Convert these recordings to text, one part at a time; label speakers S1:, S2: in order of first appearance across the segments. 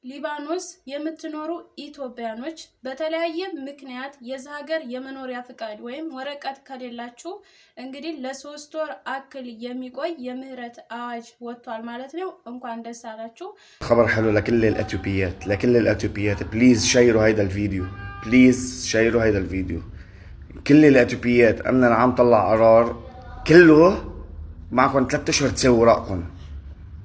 S1: ሊባኖስ የምትኖሩ ኢትዮጵያኖች በተለያየ ምክንያት የዚህ ሀገር የመኖሪያ ፍቃድ ወይም ወረቀት ከሌላችሁ እንግዲህ ለ3 ወር አክል የሚቆይ የምህረት አዋጅ ወጥቷል ማለት ነው። እንኳን ደስ አላችሁ።
S2: خبر حلو لكل الأثيوبيات بليز شيروا هيدا الفيديو كل الأثيوبيات أمنا عم طلع قرار كله معكم 3 أشهر تسووا ورقكم،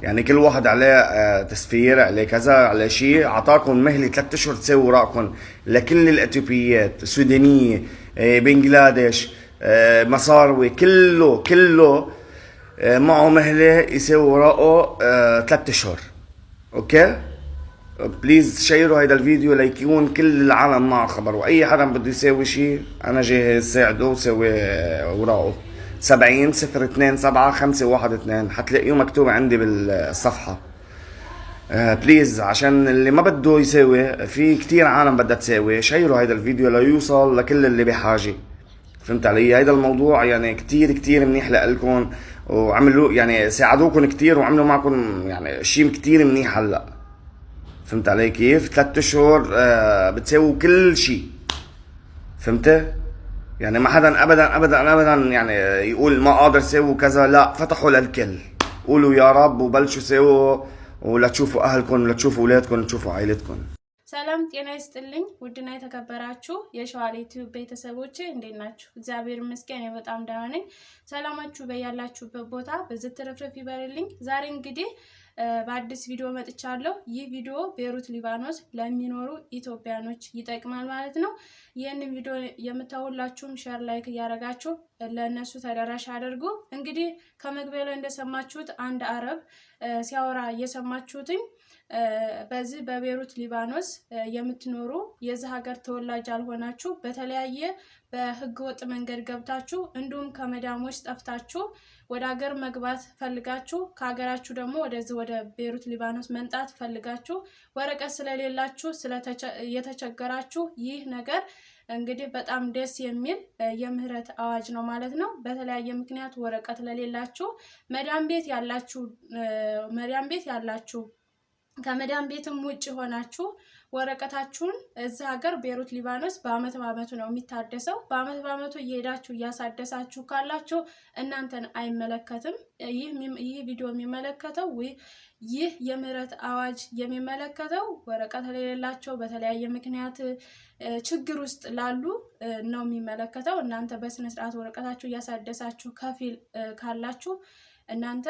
S2: يعني كل واحد عليه تسفير عليه كذا على شيء، عطاكم مهلة 3 أشهر تسووا ورقكم لكل الأثيوبيات، السودانية، بنغلاديش، مصاروي، كله معه مهلة يسوي ورقه 3 أشهر. اوكي بليز شيروا هيدا الفيديو ليكون كل العالم معه خبر، واي حدا بده يسوي شيء انا جاهز ساعده وسوي ورقه 70-02-7-5-1-2 حتلاقيه مكتوب عندي بالصفحة. بليز عشان اللي ما بده يسوي، في كتير عالم بدها تسوي، شيروا هيدا الفيديو ليوصل لكل اللي بحاجة. فهمت علي؟ هيدا الموضوع يعني كتير منيح لكم، وعملوا يعني ساعدوكم كتير وعملوا معكم يعني شيء كتير منيح. هلا فهمت علي كيف؟ 3 أشهر بتسووا كل شيء. فهمت؟ يعني ما حدا ابدا يعني يقول ما قادر سووا كذا، لا، فتحوا للكل، قولوا يا رب وبلشوا سووا ولا تشوفوا اهلكم ولا تشوفوا اولادكم تشوفوا عائلتكم.
S1: ሰላም ጤና ይስጥልኝ ውድና የተከበራችሁ የሸዋሌ ዩቲዩብ ቤተሰቦቼ እንዴት ናችሁ? እግዚአብሔር ይመስገን በጣም ደህና ነኝ። ሰላማችሁ በያላችሁበት ቦታ በዝትረፍረፍ ይበልልኝ። ዛሬ እንግዲህ በአዲስ ቪዲዮ መጥቻለሁ። ይህ ቪዲዮ ቤሩት ሊባኖስ ለሚኖሩ ኢትዮጵያኖች ይጠቅማል ማለት ነው። ይህንን ቪዲዮ የምታውላችሁም ሼር ላይክ ያደርጋችሁ ለነሱ ተደራሽ አድርጉ። እንግዲህ ከመግቢያው ላይ እንደሰማችሁት አንድ አረብ ሲያወራ የሰማችሁትኝ በዚህ በቤሩት ሊባኖስ የምትኖሩ የዚህ ሀገር ተወላጅ አልሆናችሁ በተለያየ በህገወጥ መንገድ ገብታችሁ እንዲሁም ከመዳሞች ጠፍታችሁ ወደ ሀገር መግባት ፈልጋችሁ ከሀገራችሁ ደግሞ ወደ ቤሩት ሊባኖስ መንጣት ፈልጋችሁ ወረቀት ስለሌላችሁ የተቸገራችሁ ይህ ነገር እንግዲህ በጣም ደስ የሚል የምህረት አዋጅ ነው ማለት ነው። በተለያየ ምክንያት ወረቀት ለሌላችሁ መዳም ቤት ያላችሁ ከመዳም ቤትም ውጭ ሆናችሁ ወረቀታችሁን እዛ ሀገር ቤሩት ሊባኖስ በአመት ነው የሚታደሰው። በአመቱ እየሄዳችሁ እያሳደሳችሁ ካላችሁ እናንተን አይመለከትም። ይህ ቪዲዮ የሚመለከተው ይህ የምህረት አዋጅ የሚመለከተው ወረቀት ለሌላቸው በተለያየ ምክንያት ችግር ውስጥ ላሉ ነው የሚመለከተው። እናንተ በስነ ስርዓት ወረቀታችሁ እያሳደሳችሁ ከፊል ካላችሁ እናንተ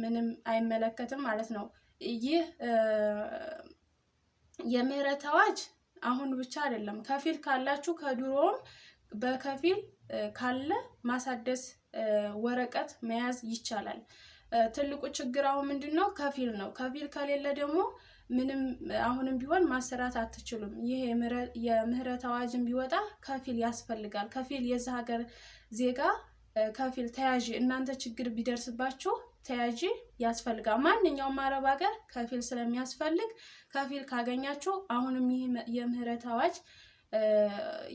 S1: ምንም አይመለከትም ማለት ነው። ይህ የምህረት አዋጅ አሁን ብቻ አይደለም። ከፊል ካላችሁ ከድሮም በከፊል ካለ ማሳደስ ወረቀት መያዝ ይቻላል። ትልቁ ችግር አሁን ምንድነው? ከፊል ነው። ከፊል ከሌለ ደግሞ ምንም አሁንም ቢሆን ማሰራት አትችሉም። ይሄ የምህረት አዋጅን ቢወጣ ከፊል ያስፈልጋል። ከፊል የዛ ሀገር ዜጋ ከፊል ተያዥ እናንተ ችግር ቢደርስባችሁ ተያዥ ያስፈልጋል። ማንኛውም አረብ ሀገር ከፊል ስለሚያስፈልግ ከፊል ካገኛችሁ አሁንም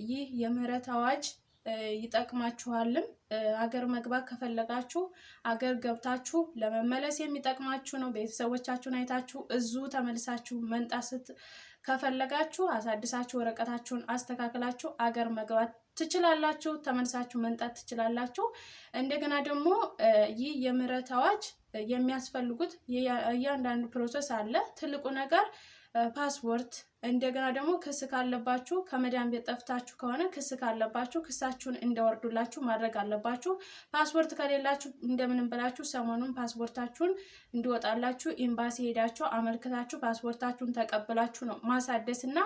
S1: ይህ የምህረት አዋጅ ይጠቅማችኋልም። ሀገር መግባት ከፈለጋችሁ ሀገር ገብታችሁ ለመመለስ የሚጠቅማችሁ ነው። ቤተሰቦቻችሁን አይታችሁ እዙ ተመልሳችሁ መንጣት ከፈለጋችሁ አሳድሳችሁ ወረቀታችሁን አስተካክላችሁ ሀገር መግባት ትችላላችሁ፣ ተመልሳችሁ መንጣት ትችላላችሁ። እንደገና ደግሞ ይህ የምህረት አዋጅ የሚያስፈልጉት እያንዳንዱ ፕሮሰስ አለ። ትልቁ ነገር ፓስፖርት፣ እንደገና ደግሞ ክስ ካለባችሁ ከመዳም ቤት ጠፍታችሁ ከሆነ ክስ ካለባችሁ ክሳችሁን እንዲያወርዱላችሁ ማድረግ አለባችሁ። ፓስፖርት ከሌላችሁ እንደምንም ብላችሁ ሰሞኑን ፓስፖርታችሁን እንዲወጣላችሁ ኤምባሲ ሄዳችሁ አመልክታችሁ ፓስፖርታችሁን ተቀብላችሁ ነው ማሳደስና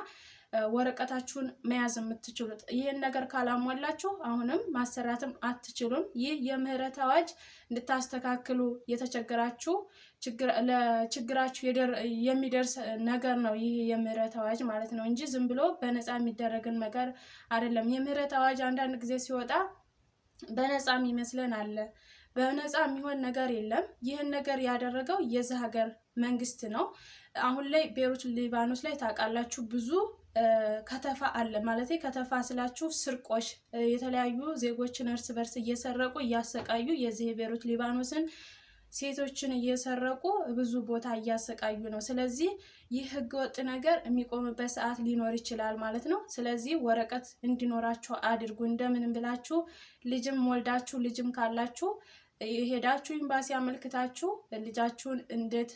S1: ወረቀታችሁን መያዝ የምትችሉት። ይሄን ነገር ካላሟላችሁ አሁንም ማሰራትም አትችሉም። ይህ የምህረት አዋጅ እንድታስተካክሉ የተቸገራችሁ ለችግራችሁ የሚደርስ ነገር ነው። ይህ የምህረት አዋጅ ማለት ነው እንጂ ዝም ብሎ በነፃ የሚደረግን ነገር አይደለም። የምህረት አዋጅ አንዳንድ ጊዜ ሲወጣ በነፃ የሚመስለን አለ። በነፃ የሚሆን ነገር የለም። ይህን ነገር ያደረገው የዚህ ሀገር መንግስት ነው። አሁን ላይ ቤሩት ሊባኖስ ላይ ታውቃላችሁ ብዙ ከተፋ አለ ማለት ከተፋ ስላችሁ ስርቆሽ የተለያዩ ዜጎችን እርስ በርስ እየሰረቁ እያሰቃዩ የዚህ ቤሩት ሊባኖስን ሴቶችን እየሰረቁ ብዙ ቦታ እያሰቃዩ ነው። ስለዚህ ይህ ህገወጥ ነገር የሚቆምበት ሰዓት ሊኖር ይችላል ማለት ነው። ስለዚህ ወረቀት እንዲኖራችሁ አድርጉ። እንደምንም ብላችሁ ልጅም ወልዳችሁ ልጅም ካላችሁ ሄዳችሁ ኤምባሲ አመልክታችሁ ልጃችሁን እንዴት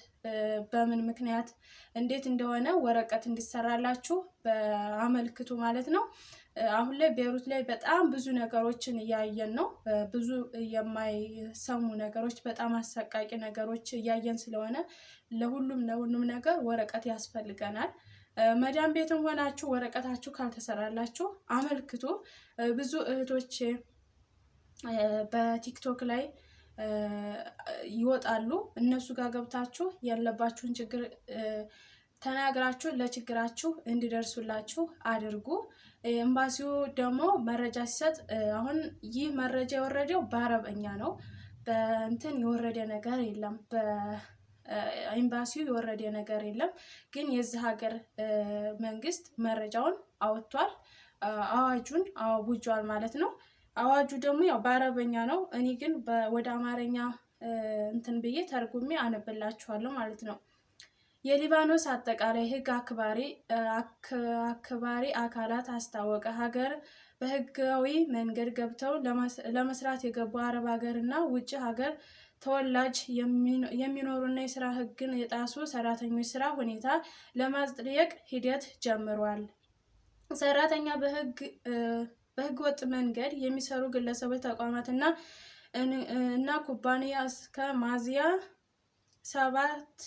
S1: በምን ምክንያት እንዴት እንደሆነ ወረቀት እንዲሰራላችሁ በአመልክቱ ማለት ነው። አሁን ላይ ቤሩት ላይ በጣም ብዙ ነገሮችን እያየን ነው። ብዙ የማይሰሙ ነገሮች፣ በጣም አሰቃቂ ነገሮች እያየን ስለሆነ ለሁሉም ነገር ወረቀት ያስፈልገናል። መዳም ቤትም ሆናችሁ ወረቀታችሁ ካልተሰራላችሁ አመልክቱ። ብዙ እህቶች በቲክቶክ ላይ ይወጣሉ። እነሱ ጋር ገብታችሁ ያለባችሁን ችግር ተናግራችሁ ለችግራችሁ እንዲደርሱላችሁ አድርጉ። ኤምባሲው ደግሞ መረጃ ሲሰጥ አሁን ይህ መረጃ የወረደው በአረበኛ ነው። በእንትን የወረደ ነገር የለም፣ በኤምባሲው የወረደ ነገር የለም። ግን የዚህ ሀገር መንግስት መረጃውን አወጥቷል፣ አዋጁን አውጇል ማለት ነው። አዋጁ ደግሞ ያው በአረበኛ ነው። እኔ ግን ወደ አማርኛ እንትን ብዬ ተርጉሜ አነብላችኋለሁ ማለት ነው። የሊባኖስ አጠቃላይ ህግ አክባሪ አካላት አስታወቀ። ሀገር በህጋዊ መንገድ ገብተው ለመስራት የገቡ አረብ ሀገር እና ውጭ ሀገር ተወላጅ የሚኖሩና የስራ ህግን የጣሱ ሰራተኞች ስራ ሁኔታ ለማጽደቅ ሂደት ጀምሯል። ሰራተኛ በህገ ወጥ መንገድ የሚሰሩ ግለሰቦች፣ ተቋማት እና ኩባንያ እስከ ሚያዝያ 7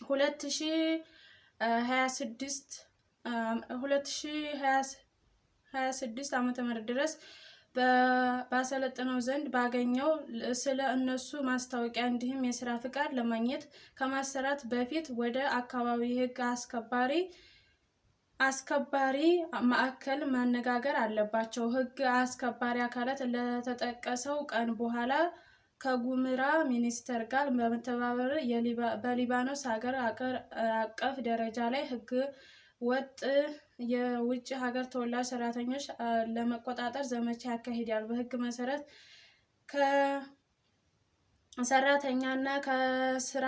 S1: 2026 ዓ.ም ድረስ ባሰለጠነው ዘንድ ባገኘው ስለ እነሱ ማስታወቂያ እንዲሁም የስራ ፍቃድ ለማግኘት ከማሰራት በፊት ወደ አካባቢ ህግ አስከባሪ ማዕከል ማነጋገር አለባቸው። ህግ አስከባሪ አካላት ለተጠቀሰው ቀን በኋላ ከጉምራ ሚኒስቴር ጋር በመተባበር በሊባኖስ ሀገር አቀፍ ደረጃ ላይ ህገ ወጥ የውጭ ሀገር ተወላጅ ሰራተኞች ለመቆጣጠር ዘመቻ ያካሂዳል። በህግ መሰረት ከሰራተኛና ከስራ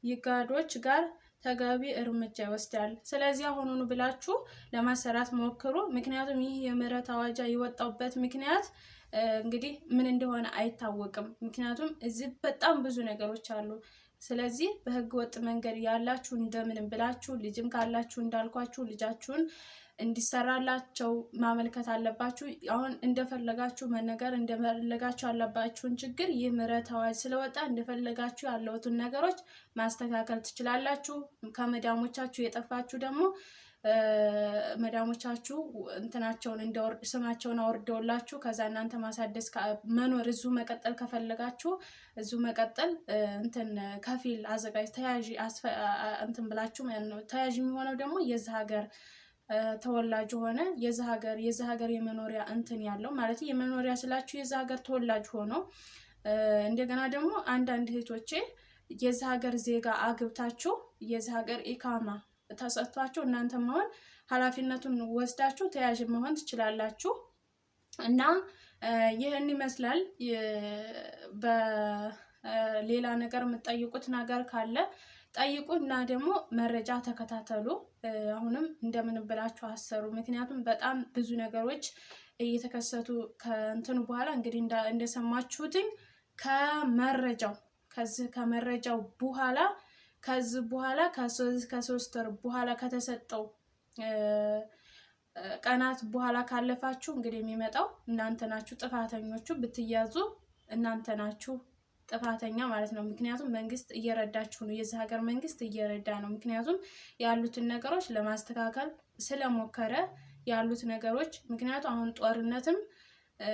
S1: ይጋዶች ጋር ተገቢ እርምጃ ይወስዳል። ስለዚህ አሁኑኑ ብላችሁ ለማሰራት ሞክሩ። ምክንያቱም ይህ የምህረት አዋጅ የወጣበት ምክንያት እንግዲህ ምን እንደሆነ አይታወቅም። ምክንያቱም እዚህ በጣም ብዙ ነገሮች አሉ። ስለዚህ በህገ ወጥ መንገድ ያላችሁ እንደምንም ብላችሁ ልጅም ካላችሁ እንዳልኳችሁ ልጃችሁን እንዲሰራላቸው ማመልከት አለባችሁ። አሁን እንደፈለጋችሁ መነገር እንደፈለጋችሁ ያለባችሁን ችግር ይህ ምህረት አዋጅ ስለወጣ እንደፈለጋችሁ ያለውትን ነገሮች ማስተካከል ትችላላችሁ። ከመዳሞቻችሁ የጠፋችሁ ደግሞ መዳሞቻችሁ እንትናቸውን ስማቸውን አወርደውላችሁ ከዛ እናንተ ማሳደስ መኖር እዚሁ መቀጠል ከፈለጋችሁ እዚሁ መቀጠል እንትን ከፊል አዘጋጅ ተያዥ እንትን ብላችሁ ተያዥ የሚሆነው ደግሞ የዚህ ሀገር ተወላጅ ሆነ የዚህ ሀገር የመኖሪያ እንትን ያለው ማለት የመኖሪያ ስላችሁ የዚህ ሀገር ተወላጅ ሆኖ እንደገና ደግሞ አንዳንድ እህቶቼ የዚህ ሀገር ዜጋ አግብታችሁ የዚህ ሀገር ኢካማ ተሰጥቷችሁ እናንተ መሆን ኃላፊነቱን ወስዳችሁ ተያዥ መሆን ትችላላችሁ። እና ይህን ይመስላል። በሌላ ነገር የምትጠይቁት ነገር ካለ ጠይቁ እና ደግሞ መረጃ ተከታተሉ። አሁንም እንደምን ብላችሁ አሰሩ። ምክንያቱም በጣም ብዙ ነገሮች እየተከሰቱ ከእንትኑ በኋላ እንግዲህ እንደሰማችሁትኝ ከመረጃው በኋላ ከዚህ በኋላ ከሶስት ወር በኋላ ከተሰጠው ቀናት በኋላ ካለፋችሁ እንግዲህ የሚመጣው እናንተ ናችሁ ጥፋተኞቹ። ብትያዙ እናንተ ናችሁ ጥፋተኛ ማለት ነው። ምክንያቱም መንግስት እየረዳችሁ ነው። የዚህ ሀገር መንግስት እየረዳ ነው። ምክንያቱም ያሉትን ነገሮች ለማስተካከል ስለሞከረ ያሉት ነገሮች ምክንያቱም አሁን ጦርነትም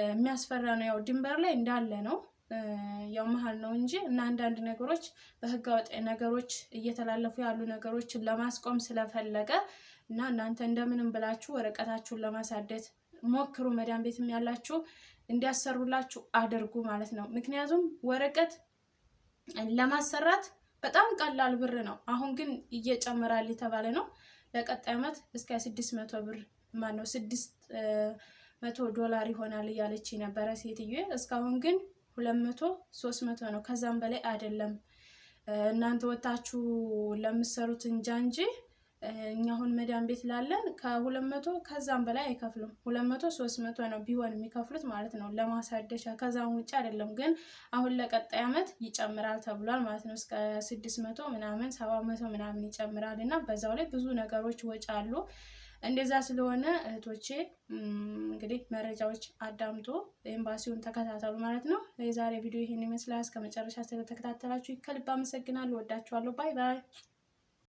S1: የሚያስፈራ ነው። ያው ድንበር ላይ እንዳለ ነው ያው መሀል ነው እንጂ እና አንዳንድ ነገሮች በህገወጥ ነገሮች እየተላለፉ ያሉ ነገሮችን ለማስቆም ስለፈለገ እና እናንተ እንደምንም ብላችሁ ወረቀታችሁን ለማሳደስ ሞክሩ። መዳም ቤትም ያላችሁ እንዲያሰሩላችሁ አድርጉ ማለት ነው። ምክንያቱም ወረቀት ለማሰራት በጣም ቀላል ብር ነው። አሁን ግን እየጨመራል የተባለ ነው። ለቀጣይ ዓመት እስከ 600 ብር $100 ይሆናል እያለች ነበረ ሴትዬ። እስካሁን ግን 200 300 ነው፣ ከዛም በላይ አይደለም። እናንተ ወጣችሁ ለምትሰሩት እንጂ እኛ አሁን መዳን ቤት ላለን ከ200 ከዛም በላይ አይከፍሉም። 200 300 ነው ቢሆን የሚከፍሉት ማለት ነው ለማሳደሻ፣ ከዛም ውጭ አይደለም። ግን አሁን ለቀጣይ አመት ይጨምራል ተብሏል ማለት ነው። እስከ 600 ምናምን 700 ምናምን ይጨምራል እና በዛው ላይ ብዙ ነገሮች ወጪ አሉ። እንደዛ ስለሆነ እህቶቼ እንግዲህ መረጃዎች አዳምጡ፣ ኤምባሲውን ተከታተሉ ማለት ነው። የዛሬ ቪዲዮ ይሄን ይመስላል። እስከ መጨረሻ ስለተከታተላችሁ ከልብ አመሰግናለሁ። ወዳችኋለሁ። ባይ ባይ።